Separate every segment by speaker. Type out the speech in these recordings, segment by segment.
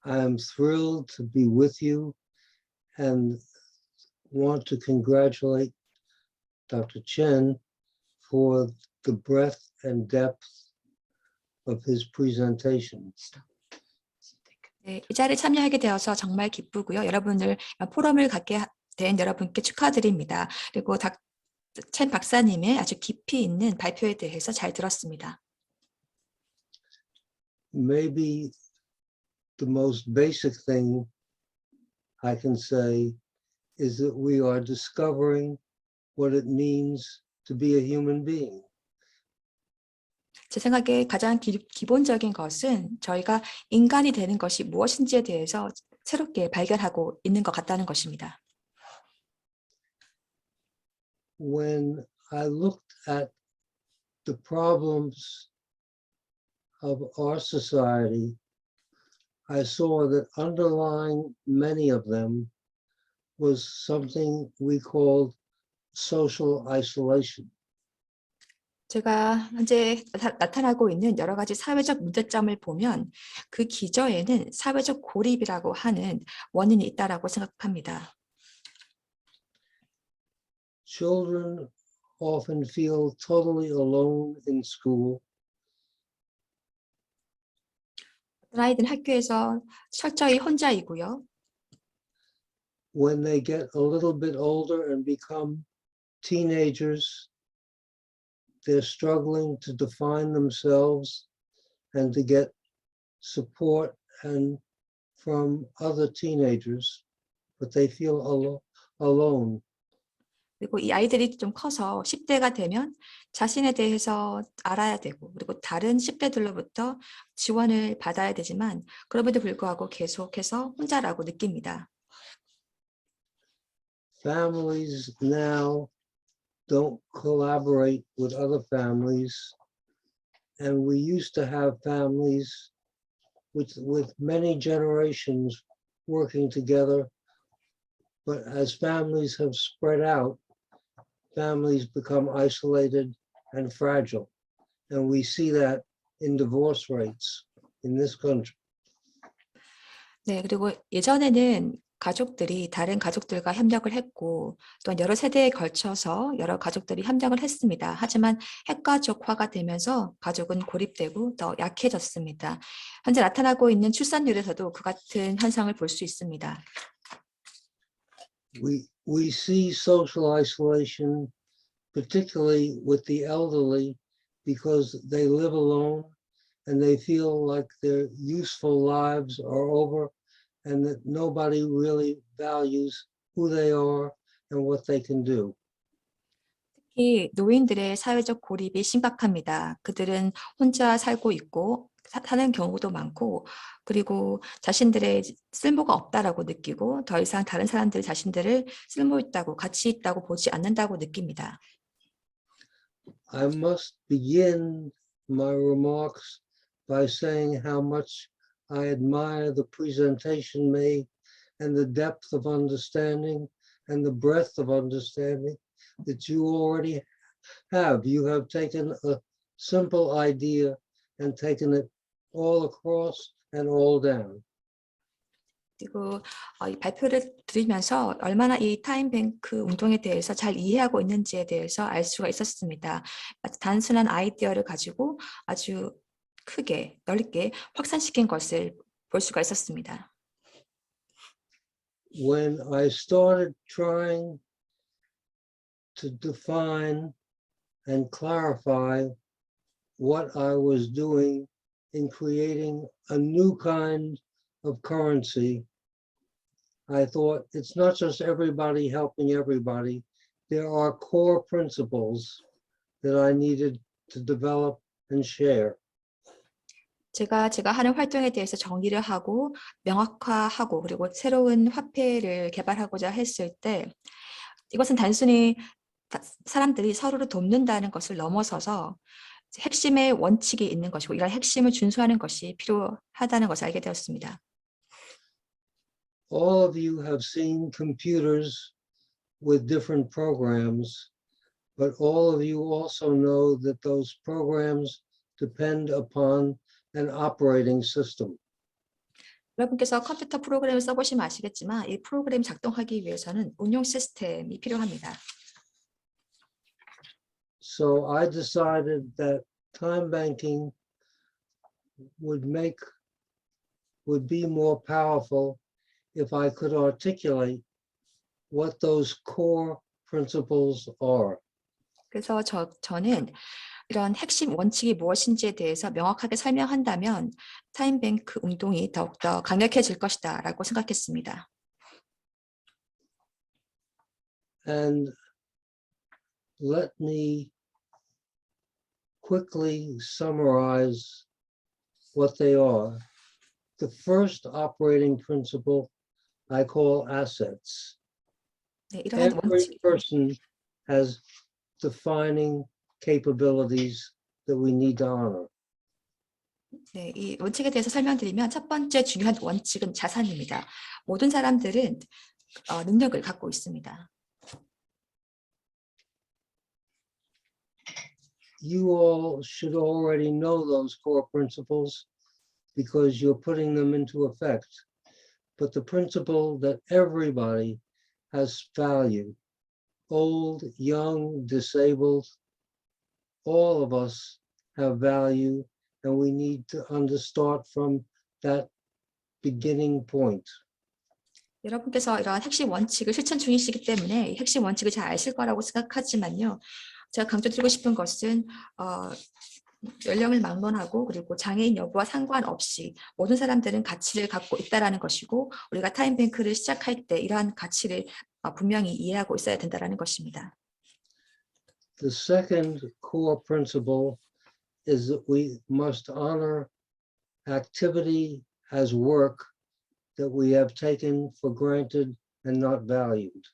Speaker 1: I am thrilled to be with you and want to congratulate Dr. Chen for the breadth and depth of his presentation.
Speaker 2: 네, 이 자리에 참여하게 되어서 정말 기쁘고요. 여러분을 포럼을 갖게 된 여러분께 축하드립니다. 그리고 첸 박사님의 아주 깊이 있는 발표에 대해서 잘 들었습니다.
Speaker 1: Maybe the most basic thing I can say is that we are discovering what it means to be a human being.
Speaker 2: 제 생각에 가장 기본적인 것은 저희가 인간이 되는 것이 무엇인지에 대해서 새롭게 발견하고 있는 것 같다는 것입니다.
Speaker 1: When I looked at the problems of our society, I saw that underlying many of them was something we called social isolation.
Speaker 2: 제가 현재 나타나고 있는 여러 가지 사회적 문제점을 보면 그 기저에는 사회적 고립이라고 하는 원인이 있다라고 생각합니다.
Speaker 1: Children often feel totally alone in school.
Speaker 2: 아이들은 학교에서 철저히 혼자이고요.
Speaker 1: When they get a little bit older and become teenagers, they're struggling to define themselves and to get support and from other teenagers, but they feel alone.
Speaker 2: 그리고 이 아이들이 좀 커서 10대가 되면 자신에 대해서 알아야 되고 그리고 다른 10대들로부터 지원을 받아야 되지만 그럼에도 불구하고 계속해서 혼자라고 느낍니다.
Speaker 1: Families now don't collaborate with other families, and we used to have families with many generations working together, but as families have spread out, families become isolated and fragile, and we see that in divorce rates in this country.
Speaker 2: 네, 그리고 예전에는 가족들이 다른 가족들과 협력을 했고 또한 여러 세대에 걸쳐서 여러 가족들이 협력을 했습니다. 하지만 핵가족화가 되면서 가족은 고립되고 더 약해졌습니다. 현재 나타나고 있는 출산율에서도 그 같은 현상을 볼 수 있습니다.
Speaker 1: We see social isolation, particularly with the elderly, because they live alone and they feel like their useful lives are over and that nobody really values who they are and what they can do.
Speaker 2: 특히 노인들의 사회적 고립이 심각합니다. 그들은 혼자 살고 있고 사는 경우도 많고 그리고 자신들의 쓸모가 없다라고 느끼고 더 이상 다른 사람들 자신들을 쓸모 있다고 가치 있다고 보지 않는다고 느낍니다.
Speaker 1: I must begin my remarks by saying how much I admire the presentation made and the depth of understanding and the breadth of understanding that you already have. You have taken a simple idea and taken it all across and all down.
Speaker 2: 그리고 이 발표를 들으면서 얼마나 이 타임뱅크 운동에 대해서 잘 이해하고 있는지에 대해서 알 수가 있었습니다. 단순한 아이디어를 가지고 아주 크게 넓게 확산시킨 것을 볼 수가 있었습니다.
Speaker 1: When I started trying to define and clarify what I was doing in creating a new kind of currency, I thought it's not just everybody helping everybody. There are core principles that I needed to develop and share.
Speaker 2: 제가 하는 활동에 대해서 정의를 하고 명확화하고 그리고 새로운 화폐를 개발하고자 했을 때 이것은 단순히 사람들이 서로를 돕는다는 것을 넘어서서 핵심의 원칙이 있는 것이고 이런 핵심을 준수하는 것이 필요하다는 것을 알게 되었습니다.
Speaker 1: All of you have seen computers with different programs, but all of you also know that those programs depend upon an operating system.
Speaker 2: 여러분께서 컴퓨터 프로그램을 써보시면 아시겠지만 이 프로그램 작동하기 위해서는 운용 시스템이 필요합니다.
Speaker 1: So I decided that time banking would be more powerful if I could articulate what those core principles are.
Speaker 2: 그래서 저는 이런 핵심 원칙이 무엇인지에 대해서 명확하게 설명한다면 타임뱅크 운동이 더욱더 강력해질 것이다 라고 생각했습니다.
Speaker 1: And let me quickly summarize what they are. The first operating principle I call assets.
Speaker 2: 네, 이러한
Speaker 1: Every
Speaker 2: 원칙,
Speaker 1: person has defining capabilities that we need to honor.
Speaker 2: 네, 이 원칙에 대해서 설명드리면 첫 번째 중요한 원칙은 자산입니다. 모든 사람들은 능력을 갖고 있습니다.
Speaker 1: You all should already know those core principles because you're putting them into effect. But the principle that everybody has value, old, young, disabled, all of us have value, and we need to start from that beginning point.
Speaker 2: 여러분께서 이러한 핵심 원칙을 실천 중이시기 때문에 이 핵심 원칙을 잘 아실 거라고 생각하지만요. 제가 강조드리고 싶은 것은 연령을 막론하고 그리고 장애인 여부와 상관없이 모든 사람들은 가치를 갖고 있다는 것이고 우리가 타임뱅크를 시작할 때 이러한 가치를 분명히 이해하고 있어야 된다는 것입니다.
Speaker 1: The second core principle is that we must honor activity as work that we have taken for granted and not valued.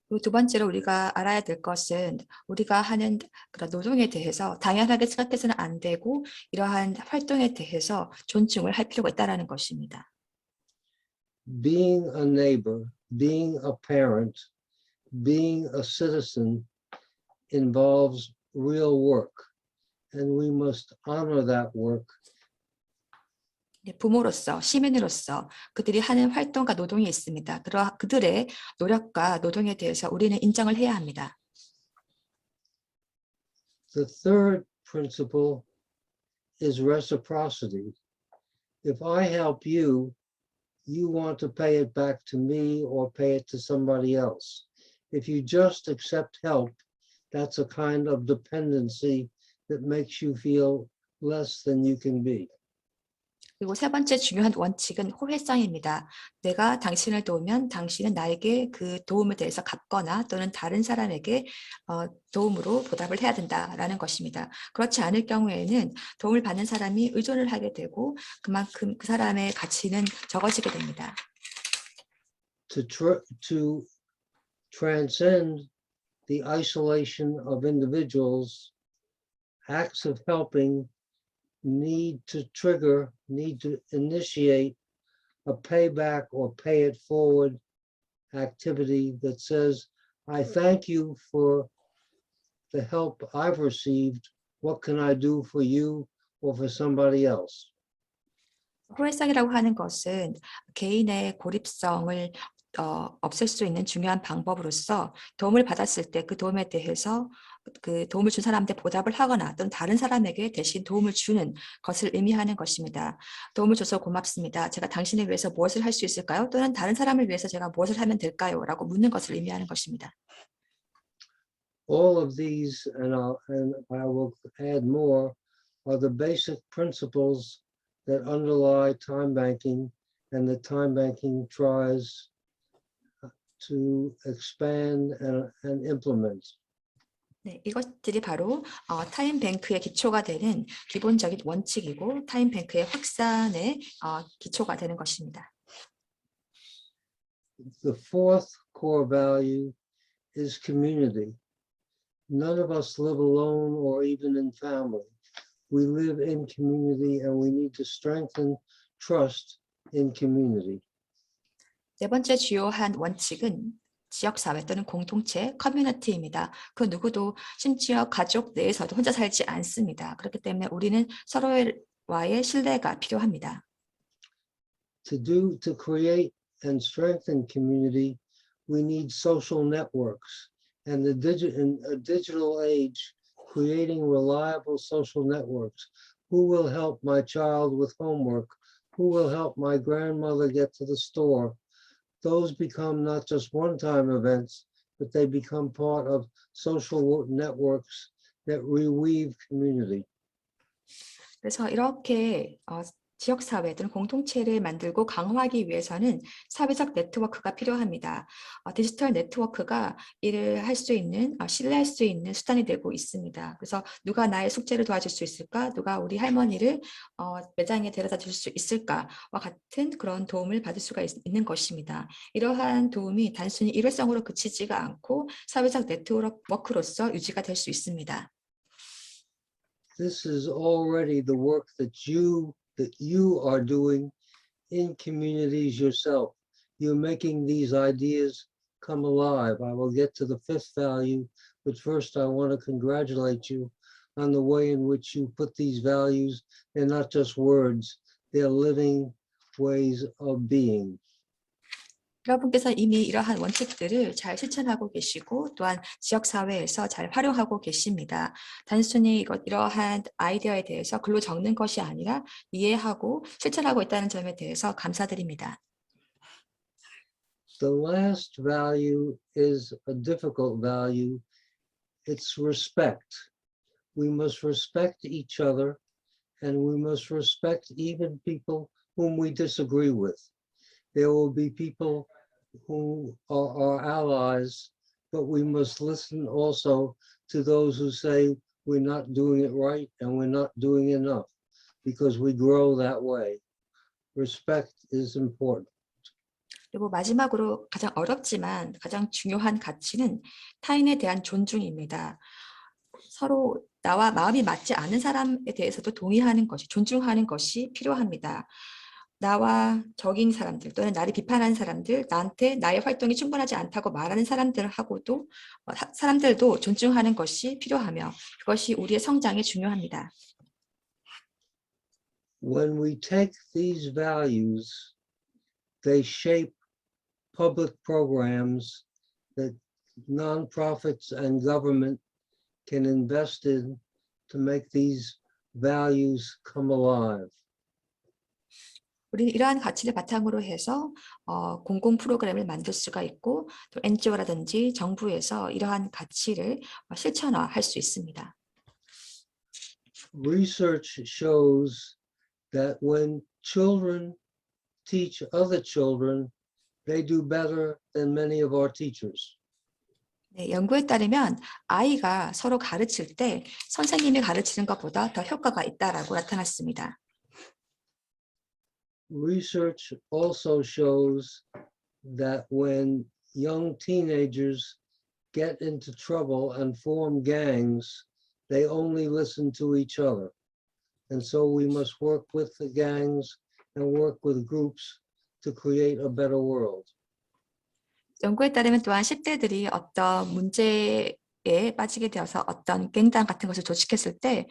Speaker 2: 그리고 두 번째로 우리가 알아야 될 것은 우리가 하는 그런 노동에 대해서 당연하게 생각해서는 안 되고 이러한 활동에 대해서 존중을 할 필요가 있다는 것입니다.
Speaker 1: Being a neighbor, being a parent, being a citizen involves real work, and we must honor that work.
Speaker 2: 부모로서, 시민으로서 그들이 하는 활동과 노동이 있습니다. 그들의 노력과 노동에 대해서 우리는 인정을 해야 합니다.
Speaker 1: The third principle is reciprocity. If I help you, you want to pay it back to me or pay it to somebody else. If you just accept help, that's a kind of dependency that makes you feel less than you can be.
Speaker 2: 그리고 세 번째 중요한 원칙은 호혜성입니다. 내가 당신을 도우면 당신은 나에게 그 도움에 대해서 갚거나 또는 다른 사람에게 도움으로 보답을 해야 된다라는 것입니다. 그렇지 않을 경우에는 도움을 받는 사람이 의존을 하게 되고 그만큼 그 사람의 가치는 적어지게 됩니다.
Speaker 1: To transcend the isolation of individuals, acts of helping need to initiate a payback or pay it forward activity that says, I thank you for the help I've received. What can I do for you or for somebody else?
Speaker 2: 호혜성이라고 하는 것은 개인의 고립성을 없앨 수 있는 중요한 방법으로서 도움을 받았을 때 그 도움에 대해서 그 도움을 준 사람한테 보답을 하거나 또는 다른 사람에게 대신 도움을 주는 것을 의미하는 것입니다. 도움을 줘서 고맙습니다. 제가 당신을 위해서 무엇을 할 수 있을까요? 또는 다른 사람을 위해서 제가 무엇을 하면 될까요? 라고 묻는 것을 의미하는 것입니다.
Speaker 1: All of these, and I will add more, are the basic principles that underlie time banking and the time banking tries to expand and implement.
Speaker 2: 네, 이것들이 바로 타임뱅크의 기초가 되는 기본적인 원칙이고 타임뱅크의 확산의 기초가 되는 것입니다.
Speaker 1: The fourth core value is community. None of us live alone or even in family. We live in community and we need to strengthen trust in community.
Speaker 2: 네 번째 주요한 원칙은 지역사회 또는 공동체, 커뮤니티입니다. 그 누구도 심지어 가족 내에서도 혼자 살지 않습니다. 그렇기 때문에 우리는 서로와의 신뢰가 필요합니다.
Speaker 1: To create and strengthen community, we need social networks. And in a digital age, creating reliable social networks. Who will help my child with homework? Who will help my grandmother get to the store? Those become not just one-time events, but they become part of social networks that reweave community.
Speaker 2: 그래서 이렇게 지역사회 또는 공동체를 만들고 강화하기 위해서는 사회적 네트워크가 필요합니다. 디지털 네트워크가 일을 할 수 있는, 신뢰할 수 있는 수단이 되고 있습니다. 그래서 누가 나의 숙제를 도와줄 수 있을까? 누가 우리 할머니를 매장에 데려다 줄 수 있을까와 같은 그런 도움을 받을 수가 있는 것입니다. 이러한 도움이 단순히 일회성으로 그치지가 않고 사회적 네트워크로서 유지가 될 수 있습니다.
Speaker 1: This is already the work that you are doing in communities yourself. You're making these ideas come alive. I will get to the fifth value, but first I want to congratulate you on the way in which you put these values. They're not just words, they're living ways of being.
Speaker 2: 여러분께서 이미 이러한 원칙들을 잘 실천하고 계시고 또한 지역사회에서 잘 활용하고 계십니다. 단순히 이러한 아이디어에 대해서 글로 적는 것이 아니라 이해하고 실천하고 있다는 점에 대해서 감사드립니다.
Speaker 1: The last value is a difficult value. It's respect. We must respect each other and we must respect even people whom we disagree with. There will be people who are our allies, but we must listen also to those who say we're not doing it right and we're not doing enough, because we grow that way. Respect is important.
Speaker 2: 그리고 마지막으로 가장 어렵지만 가장 중요한 가치는 타인에 대한 존중입니다. 서로 나와 마음이 맞지 않은 사람에 대해서도 동의하는 것이, 존중하는 것이 필요합니다. 나와 적인 사람들 또는 나를 비판하는 사람들, 나한테 나의 활동이 충분하지 않다고 말하는 사람들도 존중하는 것이 필요하며 그것이 우리의 성장에 중요합니다.
Speaker 1: When we take these values, they shape public programs that nonprofits and government can invest in to make these values come alive.
Speaker 2: 우리는 이러한 가치를 바탕으로 해서 공공 프로그램을 만들 수가 있고 또 NGO라든지 정부에서 이러한 가치를 실천화할 수 있습니다.
Speaker 1: Research shows that when children teach other children, they do better than many of our teachers.
Speaker 2: 네, 연구에 따르면 아이가 서로 가르칠 때 선생님이 가르치는 것보다 더 효과가 있다라고 나타났습니다.
Speaker 1: Research also shows that when young teenagers get into trouble and form gangs, they only listen to each other. And so we must work with the gangs and work with groups to create a better world.
Speaker 2: 연구에 따르면 또한 10대들이 어떤 문제에 빠지게 되어서 어떤 갱단 같은 것을 조직했을 때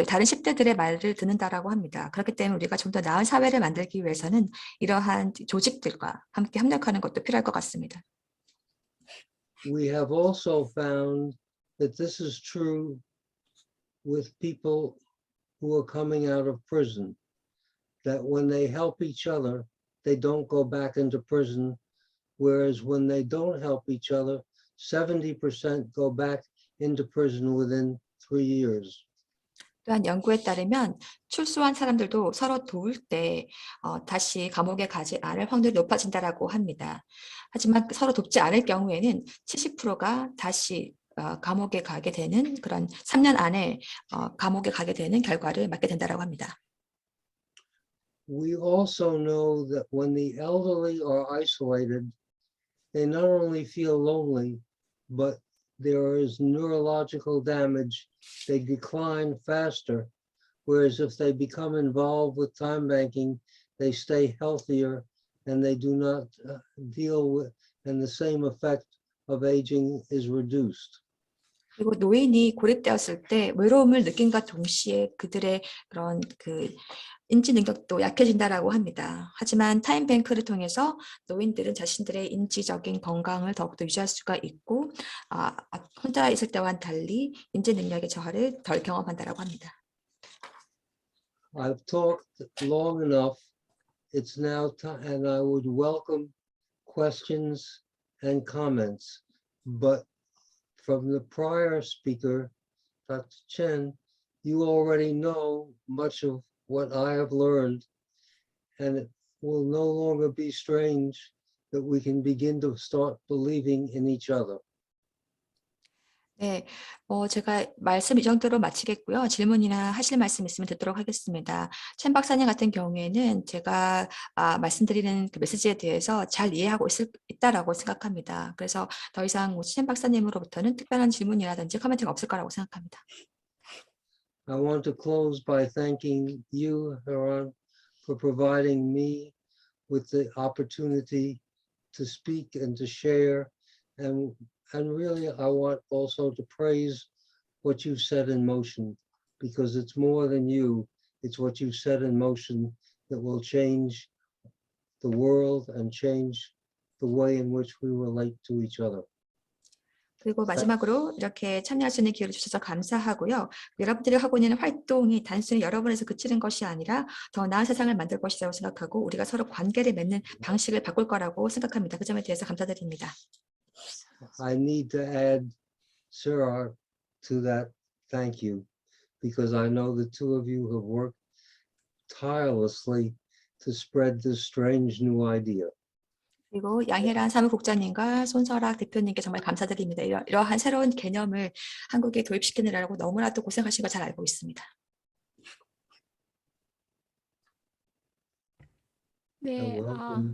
Speaker 2: 다른 10대들의 말을 듣는다라고 합니다. 그렇기 때문에 우리가 좀 더 나은 사회를 만들기 위해서는 이러한 조직들과 함께 협력하는 것도 필요할 것 같습니다.
Speaker 1: We have also found that this is true with people who are coming out of prison, that when they help each other, they don't go back into prison, whereas when they don't help each other, 70% go back into prison within 3 years.
Speaker 2: 또한 연구에 따르면 출소한 사람들도 서로 도울 때 다시 감옥에 가지 않을 확률이 높아진다라고 합니다. 하지만 서로 돕지 않을 경우에는 70%가 다시 감옥에 가게 되는 그런 3년 안에 감옥에 가게 되는 결과를 맞게 된다라고 합니다.
Speaker 1: We also know that when the elderly are isolated, they not only feel lonely, but there is neurological damage. They decline faster, whereas if they become involved with time banking, they stay healthier and they do not deal with, and the same effect of aging is reduced.
Speaker 2: 그리고 노인이 고립되었을 때 외로움을 느낀과 동시에 그들의 그런 그 인지 능력도 약해진다라고 합니다. 하지만 타임뱅크를 통해서 노인들은 자신들의 인지적인 건강을 더욱더 유지할 수가 있고 혼자 있을 때와는 달리 인지 능력의 저하를 덜 경험한다라고 합니다.
Speaker 1: I've talked long enough. It's now time, and I would welcome questions and comments. But from the prior speaker, Dr. Chen, you already know much of what I have learned, and it will no longer be strange that we can begin to start believing in each other.
Speaker 2: 네, 제가 말씀 이 정도로 마치겠고요. 질문이나 하실 말씀 있으면 듣도록 하겠습니다. 첸 박사님 같은 경우에는 제가 말씀드리는 그 메시지에 대해서 잘 이해하고 있다라고 생각합니다. 그래서 더 이상 첸 박사님으로부터는 특별한 질문이라든지 코멘트가 없을 거라고 생각합니다.
Speaker 1: I want to close by thanking you, Haran, for providing me with the opportunity to speak and to share. And really, I want also to praise what you've set in motion, because it's more than you. It's what you've set in motion that will change the world and change the way in which we relate to each other.
Speaker 2: 그리고 마지막으로 이렇게 참여할 수 있는 기회를 주셔서 감사하고요. 여러분들이 하고 있는 활동이 단순히 여러분에서 그치는 것이 아니라 더 나은 세상을 만들 것이라고 생각하고 우리가 서로 관계를 맺는 방식을 바꿀 거라고 생각합니다. 그 점에 대해서 감사드립니다.
Speaker 1: I need to add Sarah to that thank you, because I know the two of you have worked tirelessly to spread this strange new idea.
Speaker 2: 그리고 양혜란 사무국장님과 손설학 대표님께 정말 감사드립니다. 이러한 새로운 개념을 한국에 도입시키느라고 너무나도 고생하신 거 잘 알고 있습니다.
Speaker 3: 네,
Speaker 1: welcome